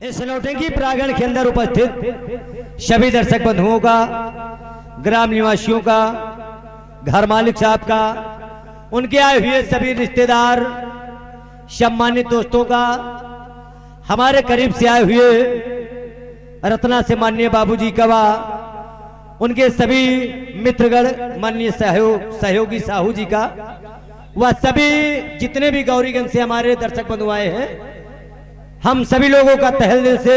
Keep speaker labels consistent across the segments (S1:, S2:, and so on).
S1: इस नौटंकी प्रांगण के अंदर उपस्थित सभी दर्शक बंधुओं का, ग्राम निवासियों का, घर मालिक साहब का, उनके आए हुए सभी रिश्तेदार, सम्मानित दोस्तों का, हमारे करीब से आए हुए रत्ना से माननीय बाबूजी का, उनके सभी मित्रगण, माननीय सहयोगी साहू जी का, वह सभी जितने भी गौरीगंज से हमारे दर्शक बंधु आए हैं, हम सभी लोगों का तहे दिल से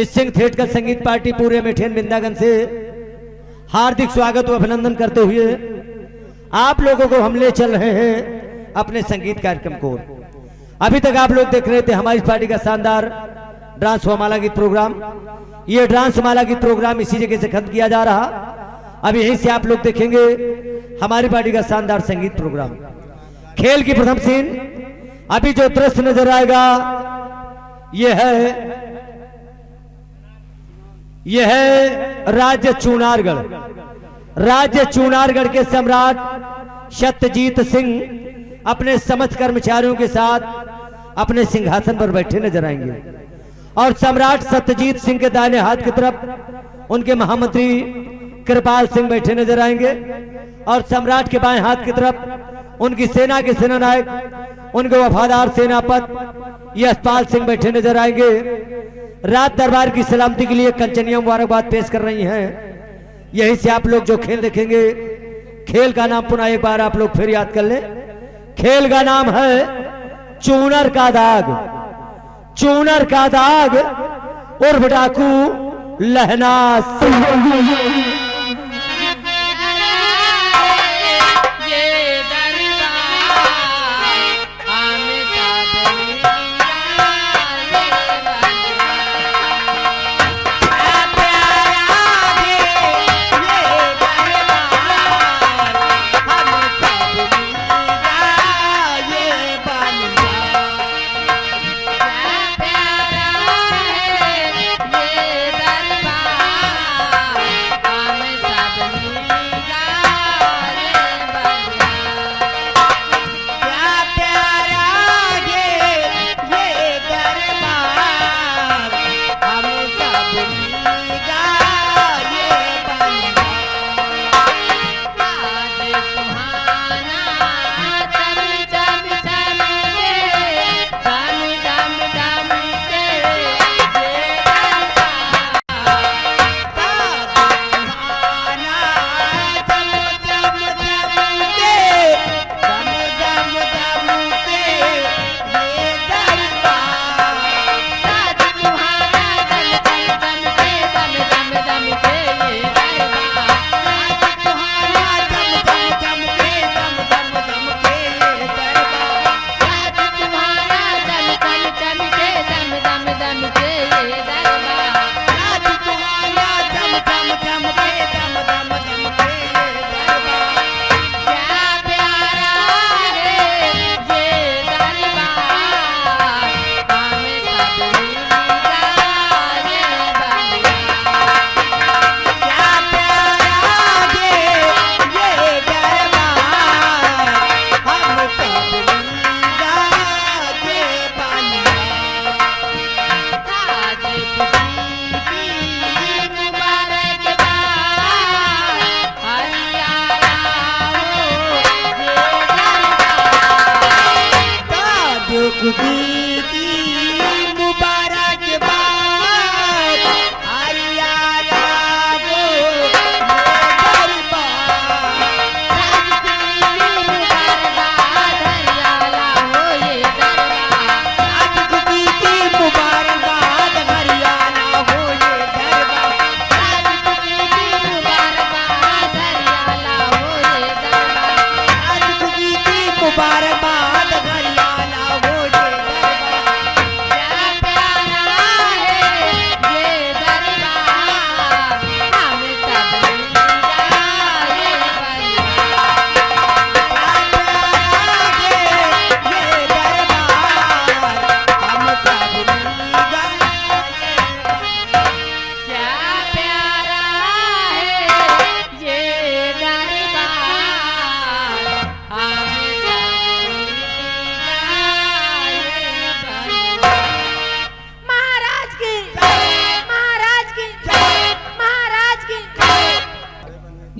S1: इस सिंह थिएटर संगीत पार्टी पूरे मिठेन बिंदागंज से हार्दिक स्वागत और अभिनंदन करते हुए आप लोगों को हम ले चल रहे हैं अपने संगीत कार्यक्रम को। अभी तक आप लोग देख रहे थे हमारी पार्टी का शानदार डांस माला गीत प्रोग्राम। ये डांस माला गीत प्रोग्राम इसी जगह से खत्म किया जा रहा, अब यहीं से आप लोग देखेंगे हमारी पार्टी का शानदार संगीत प्रोग्राम। खेल की प्रथम सीन अभी जो दृश्य नजर आएगा यह है राज्य चुनारगढ़। राज्य चुनारगढ़ के सम्राट सत्यजीत सिंह अपने समस्त कर्मचारियों के साथ अपने सिंहासन पर बैठे नजर आएंगे और सम्राट सत्यजीत सिंह के दाहिने हाथ की तरफ उनके महामंत्री कृपाल सिंह बैठे नजर आएंगे और सम्राट के बाएं हाथ की तरफ उनकी सेना के सेनानायक, उनके वफादार सेनापति यशपाल सिंह बैठे नजर आएंगे। रात दरबार की सलामती के लिए कंचनिया मुबारकबाद पेश कर रही हैं। यहीं से आप लोग जो खेल देखेंगे, खेल का नाम पुनः एक बार आप लोग फिर याद कर ले। खेल का नाम है चूनर का दाग। चूनर का दाग उर्फ डाकू लहना सिंह।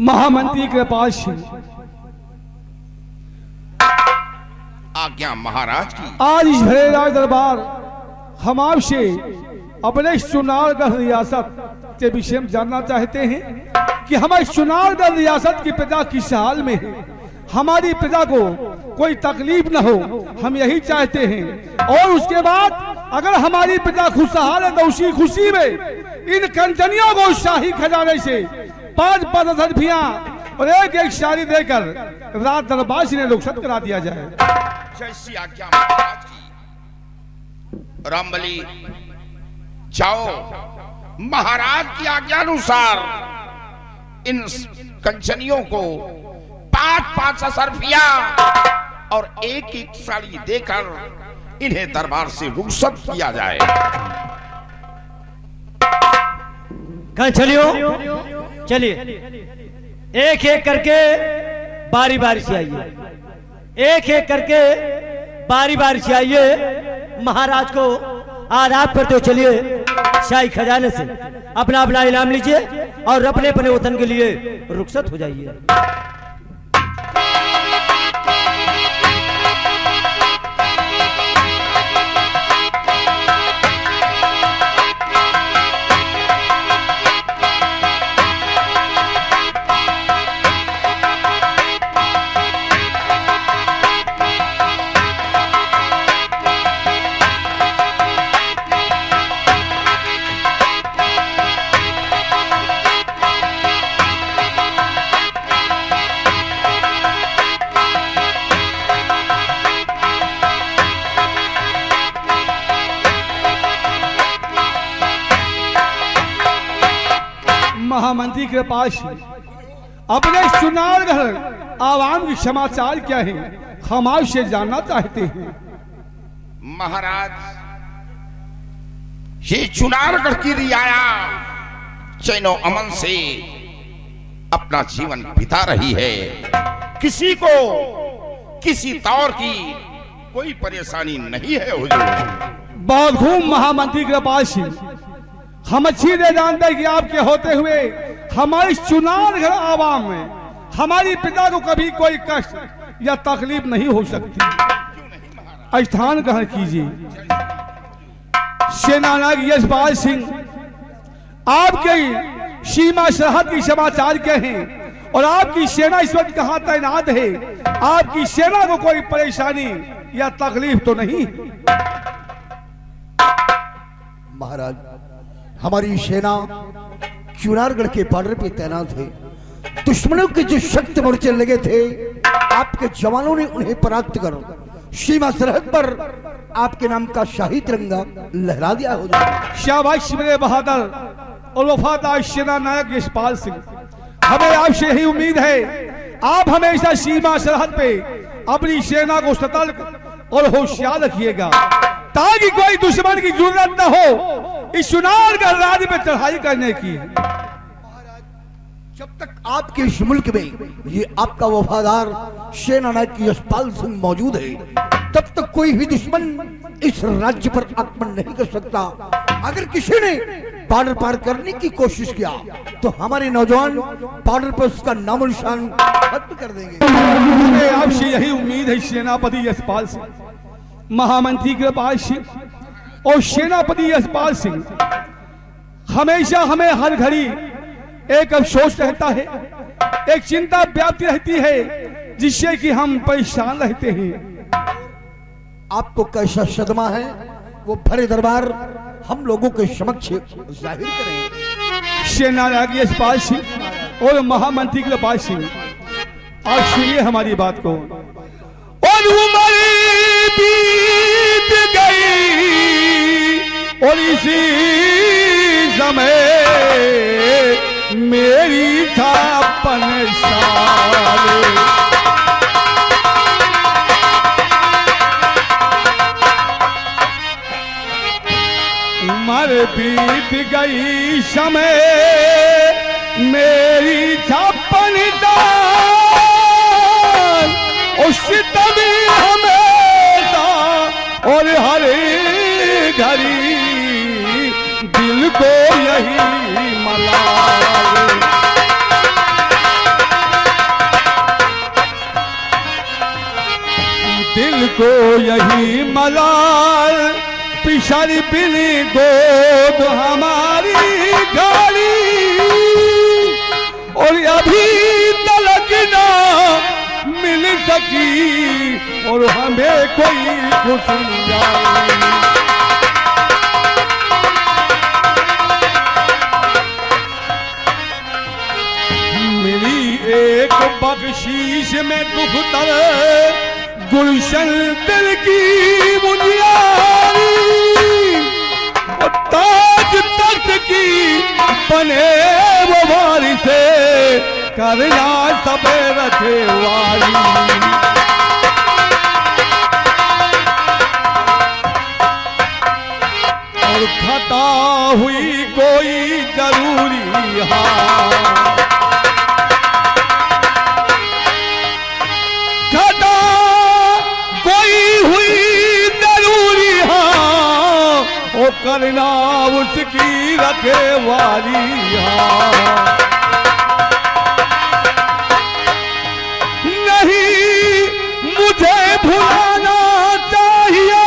S2: महामंत्री कृपाल
S3: आज्ञा महाराज की।
S2: आज इस भरे राज दरबार हम आपसे अपने चुनारगढ़ रियासत के विषय में जानना चाहते हैं कि हमारी चुनारगढ़ रियासत की प्रजा किस हाल में है। हमारी प्रजा को कोई तकलीफ न हो, हम यही चाहते हैं। और उसके बाद अगर हमारी प्रजा खुशहाल है तो उसी खुशी में इन कंचनियों को शाही खजाने से 5 अरबियां और एक साड़ी देकर रात दरबार से रुखसत करा दिया जाए।
S3: जैसी आज्ञा महाराज की। रामबली जाओ, महाराज की आज्ञा अनुसार इन कंचनियों को 5 अरबियां और एक साड़ी देकर इन्हें दरबार से रुखसत किया जाए।
S1: कंचनियों चलिए, एक एक करके बारी बारी से आइए, एक एक करके बारी बारी से आइए। महाराज को आदाब करते हो चलिए शाही खजाने से अपना अपना इनाम लीजिए और अपने अपने वतन के लिए रुखसत हो जाइए।
S2: महामंत्री के पास अपने चुनारगढ़ आवाम की समाचार क्या है हम आपसे जानना चाहते हैं।
S3: महाराज, ये चुनारगढ़ की रियाया चैनो अमन से अपना जीवन बिता रही है। किसी को किसी तौर की कोई परेशानी नहीं है हुजूर।
S2: बहुत खूब महामंत्री के पास हम अच्छी तरह जानते हैं कि आपके होते हुए हमारी चुनारगढ़ आवाम में हमारी प्रजा को कभी कोई कष्ट या तकलीफ नहीं हो सकती। स्थान ग्रहण कीजिए। सेनानायक यशपाल सिंह, आपके सीमा सरहद की समाचार क्या हैं और आपकी सेना इस वक्त कहां तैनात है? आपकी सेना को कोई परेशानी या तकलीफ तो नहीं?
S4: महाराज, हमारी सेना चुनारगढ़ के बॉर्डर पे तैनात है। दुश्मनों के जो शक्त मोर्चे लगे थे, आपके जवानों ने उन्हें परास्त कर सीमा सरहद पर आपके नाम का शाही तिरंगा लहरा दिया हो जाए।
S2: शाबाश मेरे बहादुर और वफादार सेना नायक यशपाल सिंह, हमें आपसे यही उम्मीद है आप हमेशा सीमा सरहद पे अपनी सेना को सतर्क और होशियार रखिएगा ताकि कोई दुश्मन की जरूरत न हो इस चुनारगढ़ राज्य में चढ़ाई करने की।
S4: जब तक आपके इस मुल्क में ये आपका वफादार सेना नायक यशपाल सिंह मौजूद है, तब तक कोई भी दुश्मन इस राज्य पर आक्रमण नहीं कर सकता। अगर किसी ने बॉर्डर पार करने की कोशिश किया तो हमारे नौजवान बॉर्डर पर उसका नामो निशान खत्म कर देंगे।
S2: आपसे यही उम्मीद है सेनापति यशपाल सिंह, महामंत्री कृपाल सिंह और सेनापति यशपाल सिंह। हमेशा हमें हर घड़ी एक अफसोस रहता है, एक चिंता व्याप्ति रहती है जिससे कि हम परेशान रहते हैं।
S4: आपको कैसा सदमा है वो भरे दरबार हम लोगों के समक्ष जाहिर करें।
S2: सेनानायक यशपाल सिंह और महामंत्री कृपाल सिंह, आप सुनिए हमारी बात को। और उम्र बीत गई और इसी समय मेरी था 56 साल। उम्र बीत गई समय मेरी 56 साल। उस तभी हमेशा और हर घड़ी दिल को यही मलाल। को यही मलाल पिछड़ बिनी गोद हमारी गाली, और अभी तलक ना मिल सकी और हमें कोई खुशियाँ। मेरी एक बख्शीश में दुख दर गुलशन दिल की बुनियादी, और ताज तख्त की बने वो वारिसे करना सब रखे वाली। और खता हुई कोई जरूरी हाँ, करना उसकी रखे वाली। नहीं मुझे भुलाना चाहिए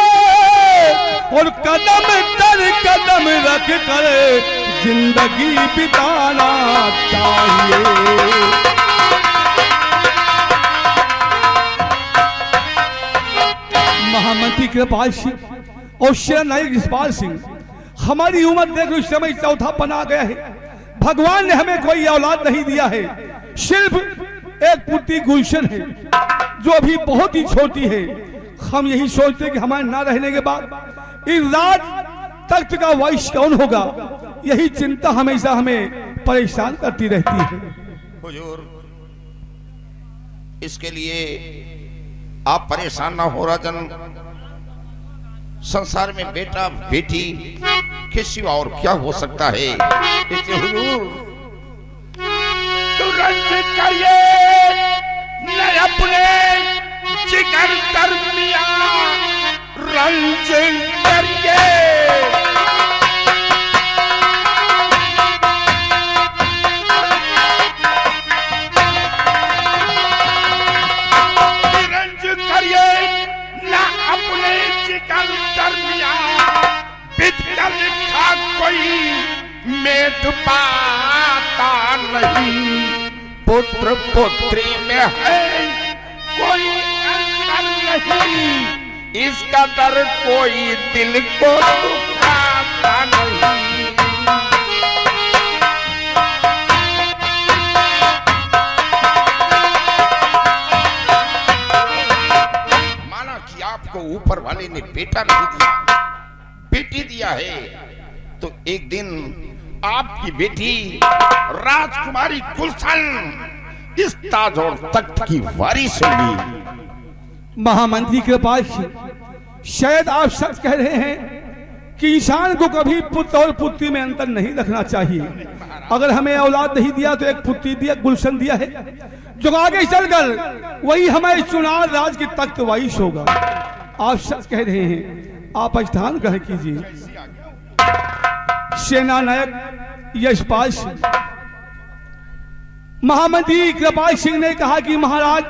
S2: और कदम दर कदम रख कर जिंदगी बिताना चाहिए। महामंत्री कृपाल सिंह और शेर नायक जसपाल सिंह, हमारी उम्र देख इस समय चौथा पना गया है। भगवान ने हमें कोई औलाद नहीं दिया है, सिर्फ एक पुत्री गुलशन है जो अभी बहुत ही छोटी है। हम यही सोचते हैं कि हमारे ना रहने के बाद इस राज तख्त का वारिस कौन होगा, यही चिंता हमेशा हमें परेशान करती रहती है।
S3: हुजूर, इसके लिए आप परेशान ना हो राजन। संसार में बेटा बेटी के सिवा और क्या हो सकता है। इसलिए हुजूर तुरंत करिए न अपने जिगर दरमियां रंज करिए। कोई मेट पाता नहीं, पुत्र पुत्री में है कोई अंतर नहीं, इसका डर कोई दिल को दुखाता नहीं। माना कि आपको ऊपर वाले ने बेटा नहीं दिया, बेटी दिया है, तो एक दिन आपकी बेटी राजकुमारी गुलशन इस ताज और तख्त की वारिस होगी।
S2: महामंत्री के पास शायद आप सच कह रहे हैं कि इंसान को कभी पुत्र और पुत्री में अंतर नहीं रखना चाहिए। अगर हमें औलाद नहीं दिया तो एक पुत्री दिया, गुलशन दिया है, जो आगे चलकर वही हमारे चुनाव राज की तख्त वारिस होगा। आप सच कह रहे हैं, आप स्थान ग्रहण कीजिए। सेना नायक यशपाल सिंह, महामंत्री कृपाल सिंह ने कहा कि महाराज,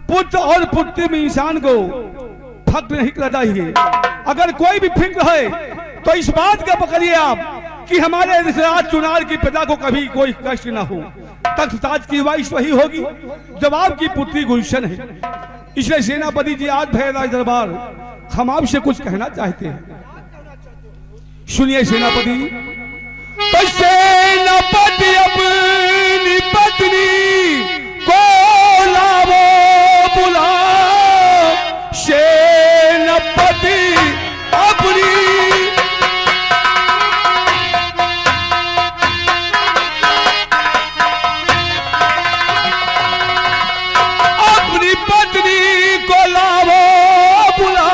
S2: पुत्र और पुत्री में इंसान को फक्र नहीं करना चाहिए। अगर कोई भी फिक्र है तो इस बात का पकड़िए आप कि हमारे रिश्तेदार चुनार की पिता को कभी कोई कष्ट ना हो। तख्त ताज की वारिस वही होगी जब आपकी पुत्री गुलशन है। इसलिए सेनापति जी, आज भैरव दरबार हम आपसे कुछ कहना चाहते हैं, सुनिए सेनापति। तो सेनापति अपनी पत्नी को लावो बुला, सेनापति अपनी पत्नी को लावो बुला,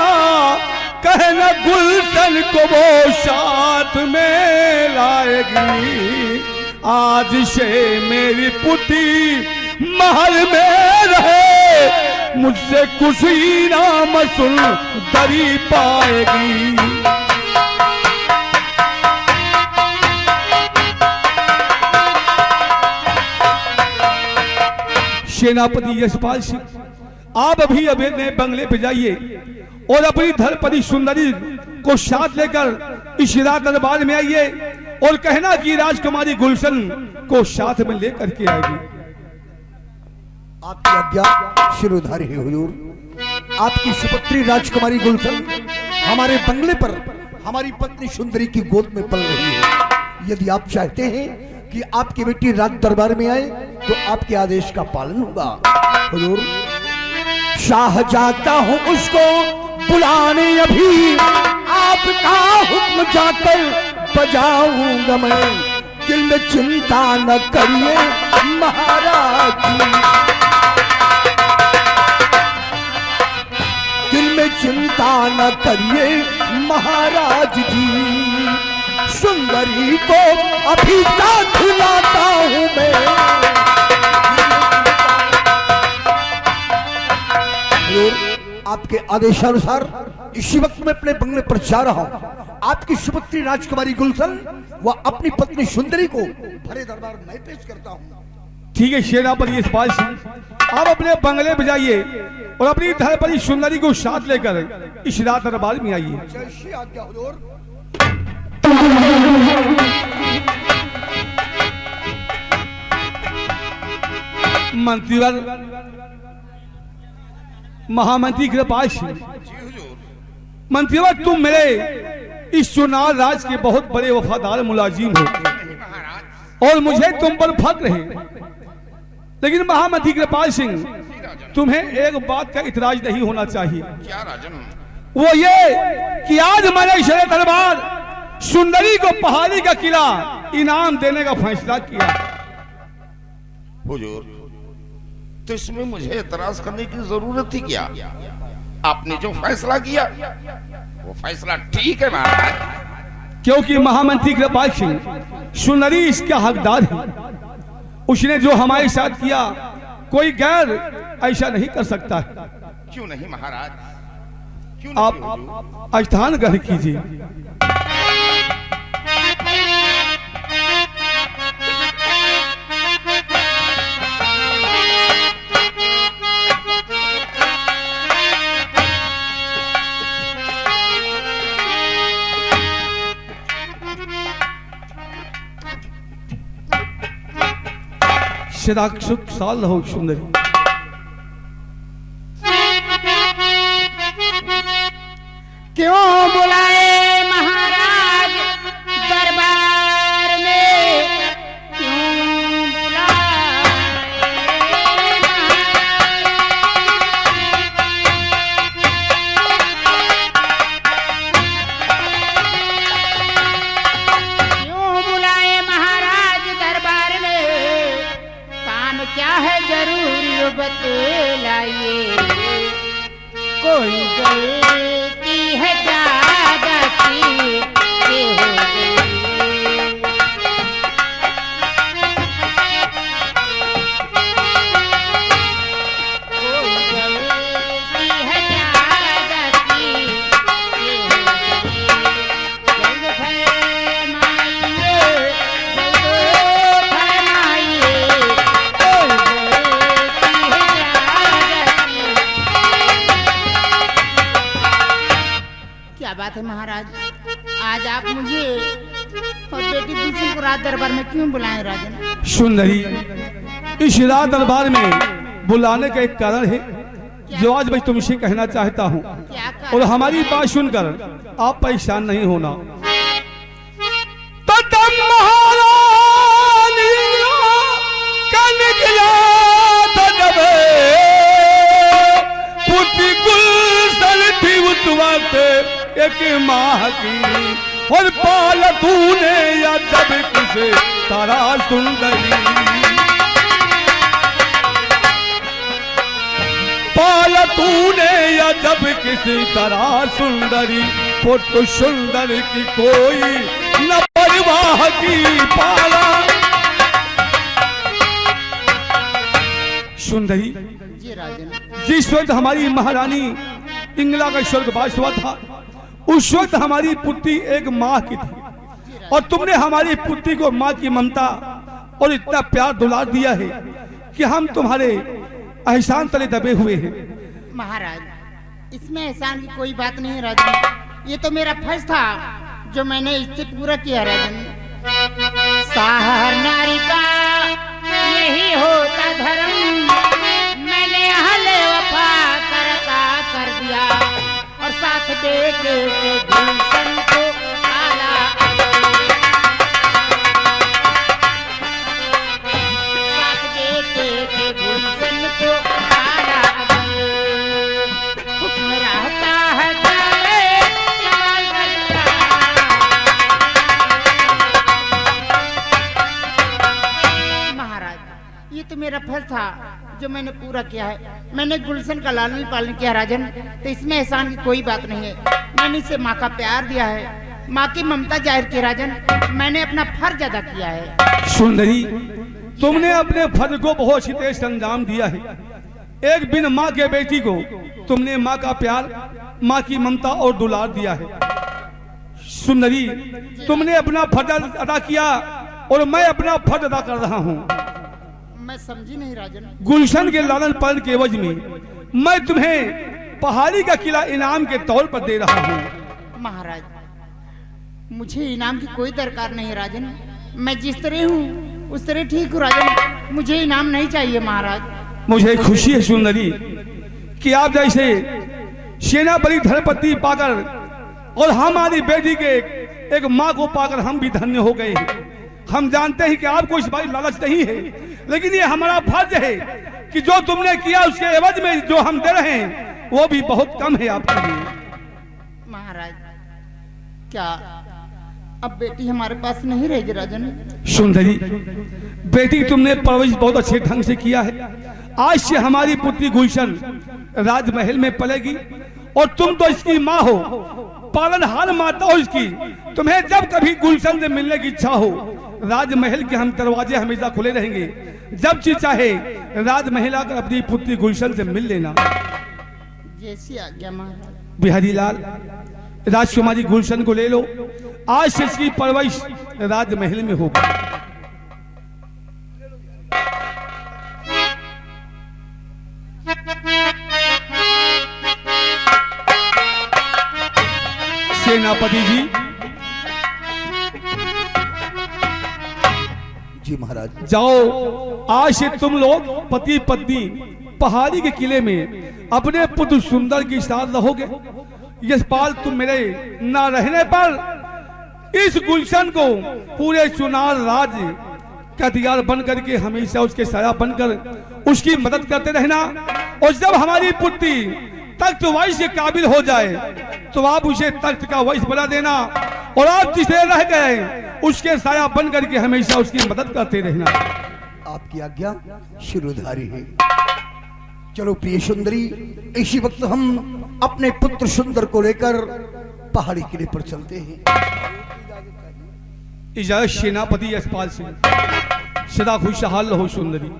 S2: कहना गुलशन को वो साथ में लाएगी। आज से मेरी पुत्री महल में रहे, मुझसे खुशी नाम सुन दरी पाएगी। सेनापति यशपाल सिंह आप अभी अभी नए बंगले पे जाइए और अपनी धर्मपति सुंदरी को साथ लेकर इस रात दरबार में आइए और कहना कि राजकुमारी गुलशन को साथ में लेकर के आएगी।
S4: आपकी आज्ञा शिरोधारी है हुजूर। आपकी सुपुत्री राजकुमारी गुलशन हमारे बंगले पर हमारी पत्नी सुंदरी की गोद में पल रही है। यदि आप चाहते हैं कि आपकी बेटी राज दरबार में आए तो आपके आदेश का पालन होगा। हुजूर, शाह जाता हूं उसको बुलाने, अभी आपका हुक्म जाकर बजाऊंगा मैं। दिल में चिंता न करिए महाराज जी, दिल में चिंता न करिए महाराज जी। सुंदरी को अभी साथ लाता हूं मैं। आपके आदेशानुसार इसी वक्त मैं अपने बंगले पर जा रहा हूं। आपकी सुपुत्री राजकुमारी गुलशन व अपनी पत्नी सुंदरी को भरे दरबार में पेश करता हूं।
S2: ठीक है सेनापति यशपाल सिंह, आप अपने बंगले में जाइए और अपनी धर्मपति सुंदरी को साथ लेकर इस रात दरबार में आइए।
S4: जैसी आज्ञा हुजूर।
S2: मंत्रीवर महामंत्री कृपाल सिंह, मंत्रीवर तुम मेरे इस चुनाव राज के बहुत बड़े वफादार मुलाजिम हो और मुझे तुम पर फक्र है। लेकिन महामंत्री कृपाल सिंह, तुम्हें एक बात का इतराज नहीं होना चाहिए।
S3: क्या राजन?
S2: वो ये कि आज मैंने शरे दरबार सुंदरी को पहाड़ी का किला इनाम देने का फैसला किया।
S3: हुजूर, तो इसमें मुझे एतराज करने की जरूरत थी क्या? आपने जो फैसला किया वो फैसला ठीक है महाराज।
S2: क्योंकि महामंत्री कृपाल सिंह सुंदरी इसका हकदार है। उसने जो हमारे साथ किया कोई गैर ऐसा नहीं कर सकता है।
S3: क्यों नहीं महाराज, क्यों नहीं?
S2: आप स्थान ग्रहण कीजिए। सदा सुख साल रहो सुंदरी।
S5: क्यों बुलाए महाराज दरबार में, क्यों बुलाए महाराज दरबार में? काम क्या है जरूरी बतलाइए। कोई गलती है ज्यादा की ये हो गई। कोई गलती है ज्यादा की ये हो गई। जल्द फरमाइए, जल्द फरमाइए। कोई गलती है ज्यादा की। क्या बात है महाराज, आज आप मुझे और बेटी गुलशन को रात दरबार में क्यों बुलाए राजन?
S2: सुंदरी, इस रात दरबार में बुलाने का एक कारण है जो आज मैं तुमसे कहना चाहता हूँ।
S5: क्या कर?
S2: और हमारी बात सुनकर आप परेशान नहीं होना। तो तब महारानी का निकला था जब पुत्री गुलशन थी उस वक्त एक माह की, और पाल तूने या जब किसे तारा सुंदरी, पाल तूने या जब किसी तरह सुंदरी, पुत्र सुंदर की कोई न परवाह की पाला। सुंदरी,
S5: जी राजन।
S2: जिस वक्त हमारी महारानी इंगला का स्वर्गवास हुआ था उस वक्त हमारी पुत्री एक माँ की थी, और तुमने हमारी पुत्री को माँ की ममता और इतना प्यार दुलार दिया है कि हम तुम्हारे एहसान तले दबे हुए हैं।
S5: महाराज, इसमें एहसान की कोई बात नहीं है राजन। ये तो मेरा फर्ज था जो मैंने इससे पूरा किया राजन। साहर नारी का यही होता धर्म, मैंने अहले वफा करता कर दिया और साथ दे के गुलशन को आला, साथ दे के गुलशन को आला हुक्म रहता है जाए कमाल कर दिया। महाराज, ये तो मेरा फर्ज था जो मैंने पूरा किया है। मैंने गुलशन का लालन पालन किया राजन, तो इसमें एहसान की कोई बात नहीं है। मैंने इसे माँ का प्यार दिया है, माँ की ममता जाहिर की राजन। मैंने अपना फर्ज अदा किया है।
S2: सुंदरी, तुमने अपने फर्ज को बहुत अच्छी तरह से अंजाम दिया है। एक बिन माँ के बेटी को तुमने माँ का प्यार, माँ की ममता और दुलार दिया है। सुंदरी, तुमने अपना फर्ज अदा किया और मैं अपना फर्ज अदा कर रहा हूँ।
S5: मैं समझी नहीं राजन।
S2: गुलशन के लालन पालन के एवज में मैं तुम्हें पहाड़ी का किला इनाम के तौर पर दे रहा हूँ।
S5: महाराज, मुझे इनाम की कोई दरकार नहीं राजन। मैं जिस तरह हूँ उस तरह ठीक हूँ राजन। मुझे इनाम नहीं चाहिए महाराज।
S2: मुझे खुशी है सुंदरी कि आप जैसे सेनापति धनपति पाकर और हमारी बेटी के एक माँ को पाकर हम भी धन्य हो गए हैं। हम जानते हैं कि आपको इस बात लालच नहीं है, लेकिन ये हमारा फर्ज है कि जो तुमने किया उसके एवज में जो हम दे रहे हैं वो भी बहुत कम है आपके लिए।
S5: महाराज, क्या अब बेटी हमारे पास नहीं रहेगी राजन?
S2: सुंदरी, बेटी तुमने परवरिश बहुत अच्छे ढंग से किया है। आज से हमारी पुत्री गुलशन राजमहल में पलेगी और तुम तो इसकी माँ हो, पालनहार माता हो इसकी। तुम्हें जब कभी गुलशन से मिलने की इच्छा हो, राजमहल के हम दरवाजे हमेशा खुले रहेंगे। जब जी चाहे राजमहल आकर अपनी पुत्री गुलशन से मिल लेना।
S5: जैसी आज्ञा महाराज।
S2: बिहारी लाल, राजकुमारी गुलशन को ले लो। आज से इसकी परवरिश राजमहल में होगी। सेनापति जी।
S4: जी महाराज।
S2: जाओ, आज से तुम लोग पति पत्नी पहाड़ी के किले में अपने पुत्र सुंदर के साथ रहोगे। यशपाल, तुम मेरे ना रहने पर इस गुलशन को पूरे चुनार राज का हथियार बन करके हमेशा उसके साया बनकर उसकी मदद करते रहना। और जब हमारी पुत्री तख्त वंश के काबिल हो जाए तो आप उसे तख्त का वंश बना देना और आप जिसे रह गए उसके साया बन करके हमेशा उसकी मदद करते रहना।
S4: आपकी आज्ञा शिरोधारी है। चलो प्रिय सुंदरी, इसी वक्त हम अपने पुत्र सुंदर को लेकर पहाड़ी किले पर चलते हैं।
S2: इजाजत सेनापति यशपाल सिंह। सदा खुशहाल रहो सुंदरी।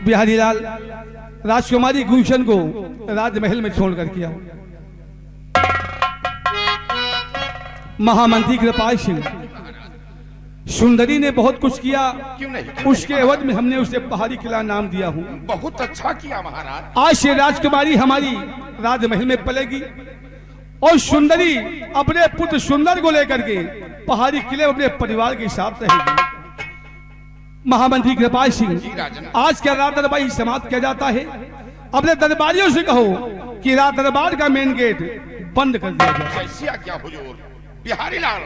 S2: बिहारी लाल, राजकुमारी गुलशन को राजमहल में छोड़कर किया। महामंत्री कृपाल सिंह, सुंदरी ने बहुत कुछ किया।
S3: क्यों नहीं?
S2: उसके एवज में हमने उसे पहाड़ी किला नाम दिया हूँ।
S3: बहुत अच्छा किया महाराज।
S2: आज से राजकुमारी हमारी राजमहल में पलेगी और सुंदरी अपने पुत्र सुंदर को लेकर के पहाड़ी किले अपने परिवार के साथ रहेगी। महामंत्री कृपाल सिंह, आज क्या रात दरबार समाप्त किया जाता है। अपने दरबारियों से कहो कि रात दरबार का मेन गेट बंद कर दिया जाए।
S3: जैसी आज्ञा हुजूर। बिहारी लाल,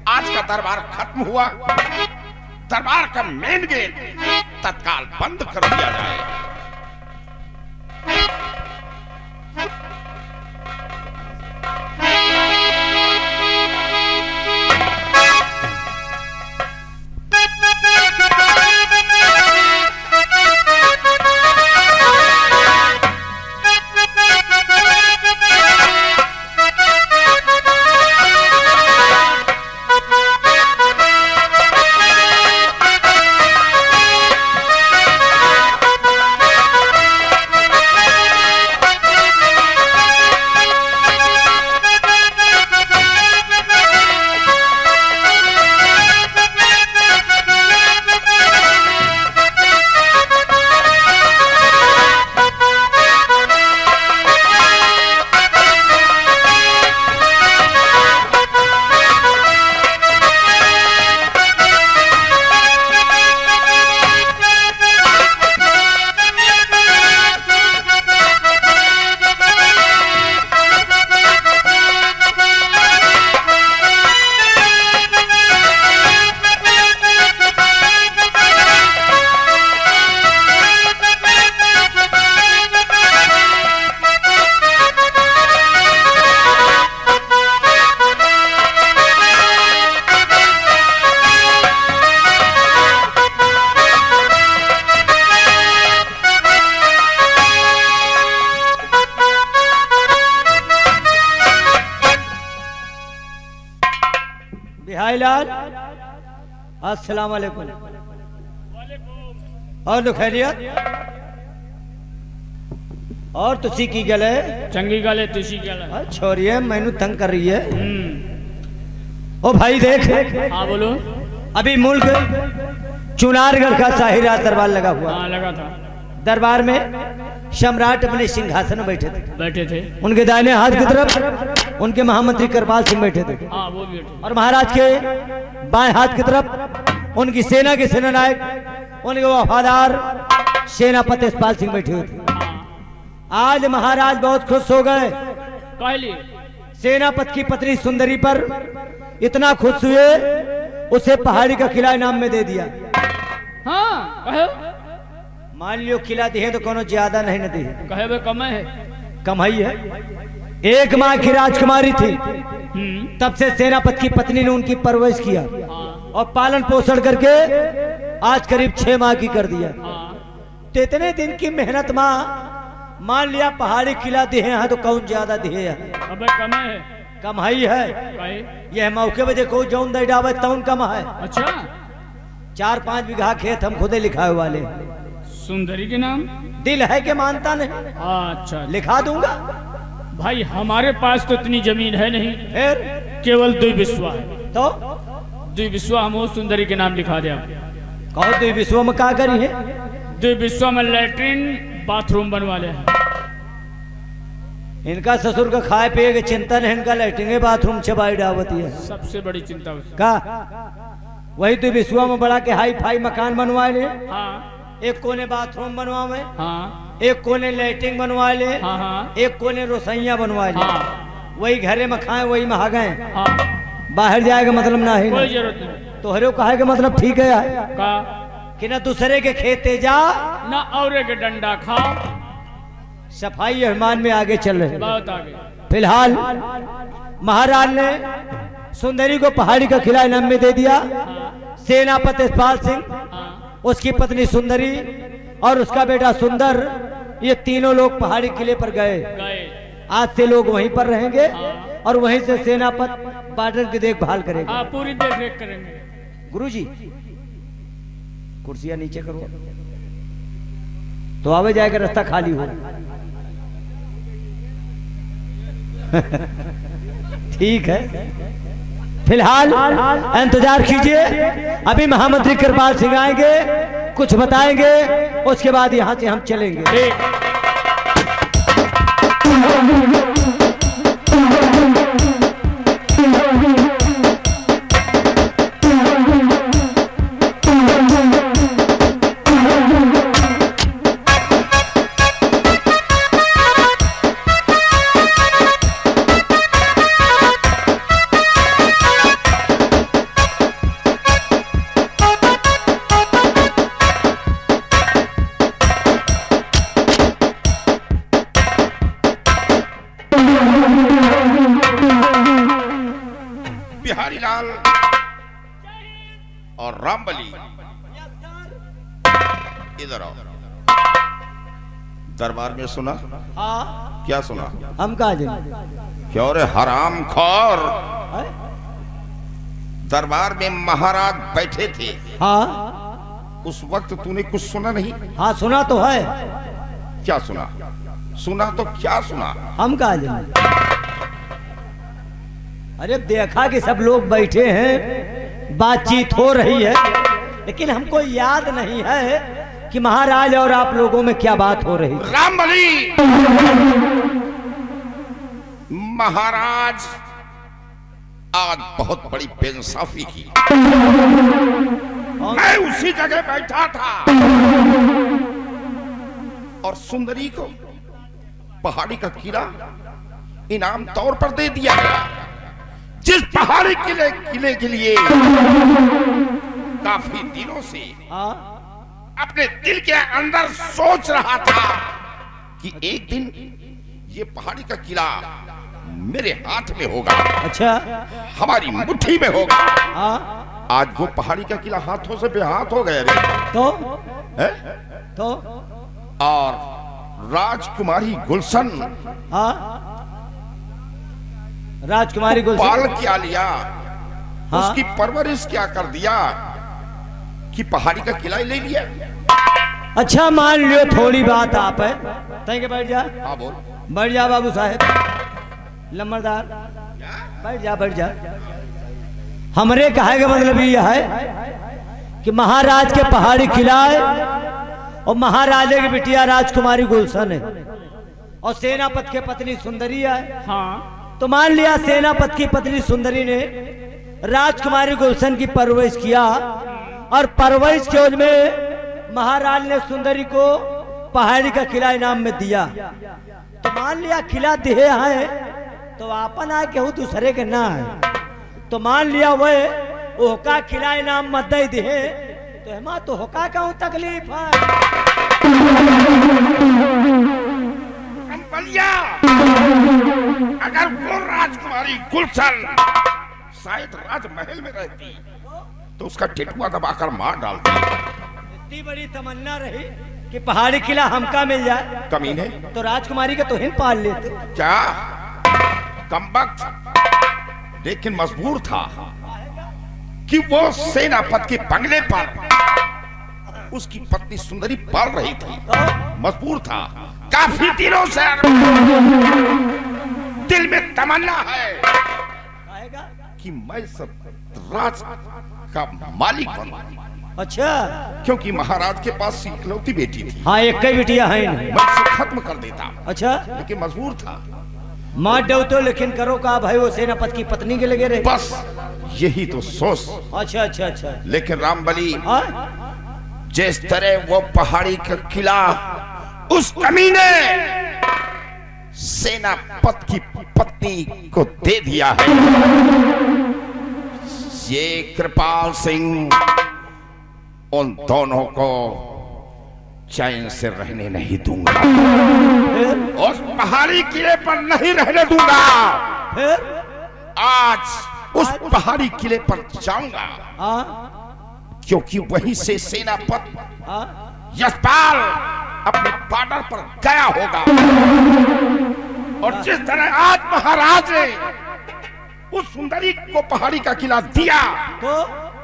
S3: आज का दरबार खत्म हुआ। दरबार का मेन गेट तत्काल बंद कर दिया जाए।
S1: बिहारी लाल अस्सलाम वालेकुम। और तो खैरियत और तुसी की गल है
S6: चंगी गल है तुसी गल है।
S1: छोरिए मैनू तंग कर रही है। ओ भाई देख
S6: हाँ बोलो।
S1: अभी मुल्क चुनारगढ़ का शाहीराज दरबार लगा हुआ।
S6: हाँ लगा था।
S1: दरबार में सम्राट अपने सिंहासन में बैठे थे। उनके दाहिने हाथ की तरफ उनके महामंत्री कृपाल सिंह बैठे थे।
S6: हाँ वो भी बैठे।
S1: और महाराज के बाएं हाथ की तरफ उनकी सेना के सेनानायक उनके वफादार सेनापति यशपाल सिंह बैठे हुए थे। आज महाराज बहुत खुश हो गए।
S6: कहली
S1: सेनापति की पत्नी सुंदरी पर इतना खुश हुए उसे पहाड़ी का किला इनाम में दे दिया।
S6: हाँ कहे
S1: मान लियो किला दिए तो कोनो ज्यादा नहीं न दिए,
S6: कहे वे कम है।
S1: कमाई है। एक माँ की राजकुमारी थी, तब से सेनापति की पत्नी ने उनकी परवरिश किया और पालन पोषण करके आज करीब 6 माह की कर दिया। तो इतने दिन की मेहनत माँ मान लिया पहाड़ी किला दिए हैं तो कौन ज्यादा दिए है।
S6: अबे कम है।
S1: कमाई है।
S6: कहे
S1: यह मौके बजे को जौन दे डावे तौन कम है।
S6: अच्छा
S1: 4-5 बीघा खेत हम खुदे लिखाए वाले।
S6: सुंदरी के नाम
S1: दिल है कि मानता नहीं,
S6: अच्छा
S1: लिखा दूंगा।
S6: भाई हमारे पास तो इतनी जमीन है नहीं,
S1: फिर
S6: केवल 2 बिस्वा है।
S1: तो
S6: 2 बिस्वा हम वो सुंदरी के नाम लिखा दिया।
S1: कहो तो विश्व में क्या करी है।
S6: 2 बिस्वा में लैट्रिन बाथरूम बनवा ले।
S1: इनका ससुर का खाए पिए के चिंता नहीं, इनका लैट्रिन बाथरूम चबाई डावती है।
S6: सबसे बड़ी चिंता उसकी।
S1: का वही तो विश्व में बड़ा के हाई फाई मकान बनवाए ले।
S6: हाँ
S1: एक कोने बाथरूम बनवावे,
S6: हाँ
S1: एक कोने लैट्रिन बनवा ले,
S6: हाँ हाँ
S1: एक कोने रसोईया बनवा ले।
S6: हाँ
S1: वही घरे में खाए वही में आ गए,
S6: हाँ
S1: बाहर जाएगा मतलब ना ही
S6: कोई जरूरत नहीं।
S1: तो हरे कहे का मतलब ठीक है
S6: का
S1: कि ना दूसरे के खेते जा
S6: ना और के डंडा खाओ।
S1: सफाई अभिमान में आगे चल रहे।
S6: बहुत आगे।
S1: फिलहाल महाराज ने सुंदरी को पहाड़ी का किला इनाम में दे दिया। सेनापति यशपाल सिंह, उसकी पत्नी सुंदरी और उसका बेटा सुंदर, ये तीनों लोग पहाड़ी किले पर गए। आज से लोग वहीं पर रहेंगे और वहीं से सेनापति बॉर्डर की देखभाल करेगा।
S6: हाँ पूरी देख रेख करेंगे।
S1: गुरुजी कुर्सियां नीचे करो तो आवे जाएगा, रास्ता खाली हो। ठीक है, फिलहाल इंतजार कीजिए। अभी महामंत्री कृपाल सिंह आएंगे, कुछ बताएंगे, उसके बाद यहां से हम चलेंगे।
S3: बिहारी लाल और रामबली इधर आओ। दरबार में सुना?
S1: हाँ
S3: क्या सुना?
S1: हम कहा जाए
S3: क्या रे हराम खोर, दरबार में महाराज बैठे थे,
S1: हाँ
S3: उस वक्त तूने कुछ सुना नहीं?
S1: हाँ सुना तो है।
S3: क्या सुना? सुना तो क्या सुना?
S1: हम कहा जाए अरे देखा कि सब लोग बैठे हैं, बातचीत हो रही है, लेकिन हमको याद नहीं है कि महाराज और आप लोगों में क्या बात हो रही है।
S3: रामबली, महाराज आज बहुत बड़ी बेइंसाफी की। मैं उसी जगह बैठा था और सुंदरी को पहाड़ी का किला इनाम तौर पर दे दिया गया। जिस पहाड़ी किले के लिए काफी दिनों से
S1: हाँ
S3: अपने दिल के अंदर सोच रहा था कि एक दिन ये पहाड़ी का किला मेरे हाथ में होगा,
S1: अच्छा
S3: हमारी मुट्ठी में होगा।
S1: हाँ
S3: आज वो पहाड़ी का किला हाथों से बेहाथ हो गया रे।
S1: तो
S3: है?
S1: तो
S3: और राजकुमारी गुलशन
S1: हाँ राजकुमारी गुलशन
S3: पाल क्या लिया,
S1: हाँ?
S3: उसकी परवरिश क्या कर दिया कि पहाड़ी का किला ही ले लिया।
S1: अच्छा मान लियो थोड़ी बात आप है, तय के बैठ जा,
S3: हाँ बोल।
S1: बैठ जा बाबू साहेब लम्बरदार, बैठ जा बैठ जा। हमरे कहे का मतलब यह है कि महाराज के पहाड़ी किला है और महाराजे की बिटिया राजकुमारी गुलशन है और सेनापति के पत्नी सुंदरी है।
S6: हाँ
S1: तो मान लिया सेनापति की पत्नी सुंदरी ने राजकुमारी गुलशन की परवरिश किया और परवरिश के में महाराज ने सुंदरी को पहाड़ी का किला इनाम में दिया। तो मान लिया किला दिए है तो आपन आए केहू दूसरे के ना है, तो मान लिया वह ओका किला इनाम मत दे दिए तो हेमा तो होका कहूँ तकलीफ है।
S3: बलिया अगर वो राजकुमारी गुलशन शायद राजमहल में रहती तो उसका टेटुआ दबाकर मार डालती।
S1: इतनी बड़ी तमन्ना रही कि पहाड़ी किला हमका मिल जाए,
S3: कमीने
S1: तो राजकुमारी का तो हिन पाल लेते।
S3: क्या कमबख्त, लेकिन मजबूर था कि वो सेनापति के बंगले पर उसकी पत्नी सुंदरी पल रही थी। मजबूर था, काफी दिनों से दिल में तमन्ना है कि मैं सब राज का मालिक बनूं।
S1: अच्छा
S3: क्योंकि महाराज के पास इकलौती बेटी थी।
S1: हाँ एक ही बिटिया है इन्हें।
S3: मैं इसे खत्म कर देता,
S1: अच्छा
S3: लेकिन मजबूर था।
S1: मार दो तो लेकिन करो का भाई, वो सेनापति की पत्नी के लगे रहे।
S3: बस यही तो सोच।
S1: अच्छा अच्छा अच्छा।
S3: लेकिन रामबली
S1: हाँ?
S3: जिस तरह वो पहाड़ी का किला उस कमीने सेनापति की पत्नी को दे दिया है, ये कृपाल सिंह उन दोनों को चैन से रहने नहीं दूंगा। उस पहाड़ी किले पर नहीं रहने दूंगा।
S1: फिर
S3: आज उस पहाड़ी किले पर जाऊंगा,
S1: हाँ?
S3: क्योंकि वहीं से सेनापति
S1: हाँ?
S3: यशपाल अपने बॉर्डर पर गया होगा। और जिस तरह आज महाराज ने उस सुंदरी को पहाड़ी का किला दिया,
S1: तो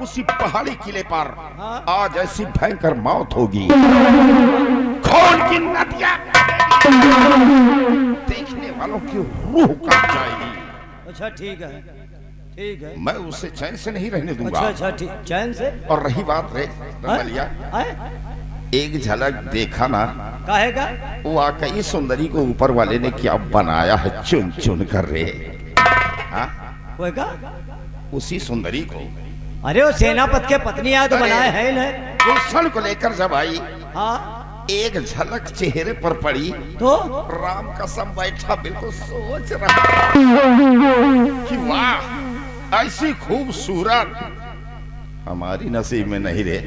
S3: उसी पहाड़ी किले पर
S1: हाँ?
S3: आज ऐसी भयंकर मौत होगी, खून की नदियां देखने वालों की रूह कांप जाएगी।
S1: अच्छा ठीक है ठीक है।
S3: मैं उसे चैन से नहीं रहने दूंगा।
S1: अच्छा अच्छा ठीक, चैन से।
S3: और रही बात रे रमलिया, एक झलक देखा ना,
S1: कहेगा
S3: वो वाकई सुंदरी को ऊपर वाले ने क्या बनाया है, चुन चुन कर रे। हाँ?
S1: कोई का?
S3: उसी सुंदरी को,
S1: अरे वो सेनापति के पत्नी आए तो
S3: अरे,
S1: बनाए है ना।
S3: गुलशन को लेकर जब आई,
S1: हाँ?
S3: एक झलक चेहरे पर पड़ी
S1: तो
S3: राम कसम बैठा बिल्कुल सोच रहा कि वाह ऐसी खूबसूरत हमारी नसीब में नहीं रे।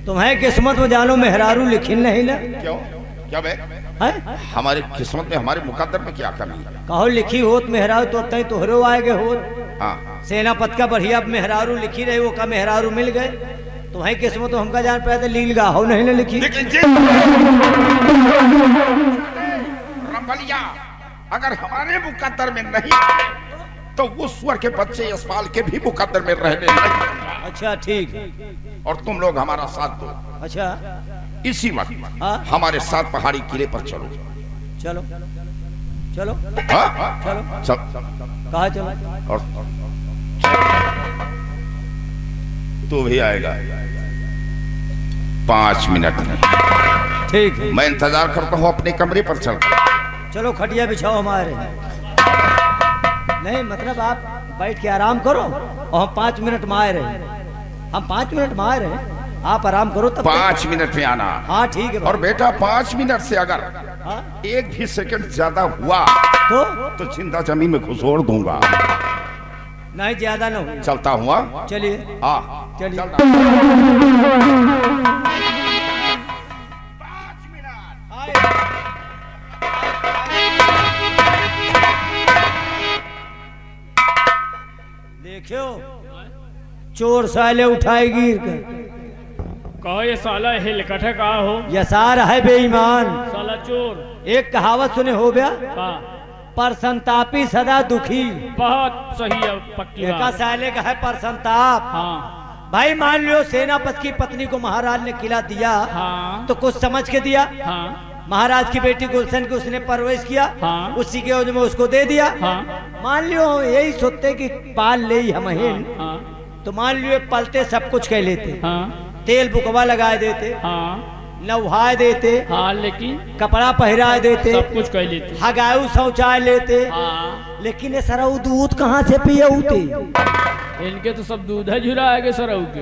S1: तुम्हें किस्मत में जानो मेहरारू लिखी नहीं ना।
S3: क्यों? क्या बे?
S1: है?
S3: हमारी किस्मत में, हमारे मुकद्दर में क्या कमी है?
S1: कहो लिखी होत मेहरारू तो तय तोहरो आएगे होत।
S3: हाँ,
S1: सेनापति का बढ़िया मेहरारू लिखी रही, वो का मेहरारू मिल गए। तुम्हें किस्मत तो हमका जान पाया लील गा हो नहीं ना लिखी।
S3: लेकिन रंभलिया अगर हमारे मुकद्दर में नहीं तो वो सुअर के बच्चे यशपाल के भी मुकद्दर में रहने नहीं दूंगा।
S1: अच्छा ठीक है।
S3: और तुम लोग हमारा साथ दो।
S1: अच्छा
S3: इसी वक्त
S1: हाँ?
S3: हमारे साथ पहाड़ी किले पर चलो।
S1: चलो चलो
S3: हाँ?
S1: चलो।
S3: चल।
S1: कहा चलो?
S3: और तू भी आएगा 5 मिनट में।
S1: ठीक है।
S3: मैं इंतजार करता हूँ अपने कमरे पर। चल
S1: चलो खटिया बिछाओ हमारे। नहीं मतलब आप बैठ के आराम करो और हम 5 मिनट में आए रहे। हम 5 मिनट में आए रहे, आप आराम करो तब।
S3: 5 मिनट में आना।
S1: हाँ ठीक है।
S3: और बेटा 5 मिनट से अगर
S1: हाँ?
S3: एक भी सेकंड ज्यादा हुआ तो जिंदा जमीन में घुसोड़ दूंगा।
S1: नहीं ज्यादा ना हो।
S3: चलता हुआ।
S1: चलिए
S3: हाँ
S1: चलिए।
S3: चल। 5 मिनट।
S1: देखियो चोर साले उठाएगी।
S6: कहो ये साला हिलकट है, कहा हो
S1: यसार है बेईमान।
S6: साला चोर।
S1: एक कहावत सुने हो गया,
S6: का
S1: पर संतापी सदा दुखी।
S6: बहुत सही है, पक्की
S1: एका
S6: बात।
S1: साले का है पर संताप।
S6: हाँ
S1: भाई मान लो सेनापति की पत्नी को महाराज ने किला दिया,
S6: हाँ
S1: तो कुछ समझ के दिया।
S6: हाँ
S1: महाराज की बेटी गुलशन की उसने परवरिश किया,
S6: हाँ।
S1: उसी के एवज में उसको दे दिया।
S6: हाँ
S1: मान लियो यही सोचते कि पाल ले ही हम हिन,
S6: हाँ
S1: तो मान लियो पलते सब कुछ कह लेते,
S6: हाँ
S1: तेल बुकवा लगा देते,
S6: हाँ
S1: नवहा देते,
S6: हाँ, लेकिन
S1: कपड़ा पहरा देते,
S6: सब कुछ कह लेते।
S1: हगाऊ शौचालय लेते।
S6: हाँ,
S1: लेकिन ये सारा वो दूध कहाँ से पिए होते?
S6: इनके तो सब दूध है झुराएगे सरऊ के।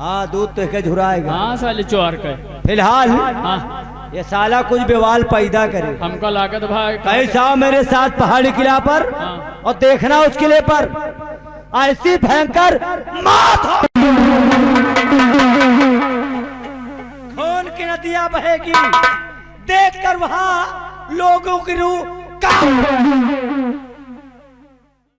S1: हाँ दूध तो एक झुराएगा।
S6: हाँ साले चौर के।
S1: फिलहाल
S6: हाँ,
S1: ये साला कुछ विवाल पैदा करे।
S6: हमको लागत भाई
S1: कैसा आओ मेरे साथ पहाड़ी किला पर
S6: हाँ।
S1: और देखना उस किले पर ऐसी भयंकर मौत हो, खून की नदियां बहेगी, देखकर वहां लोगों की रूह कांप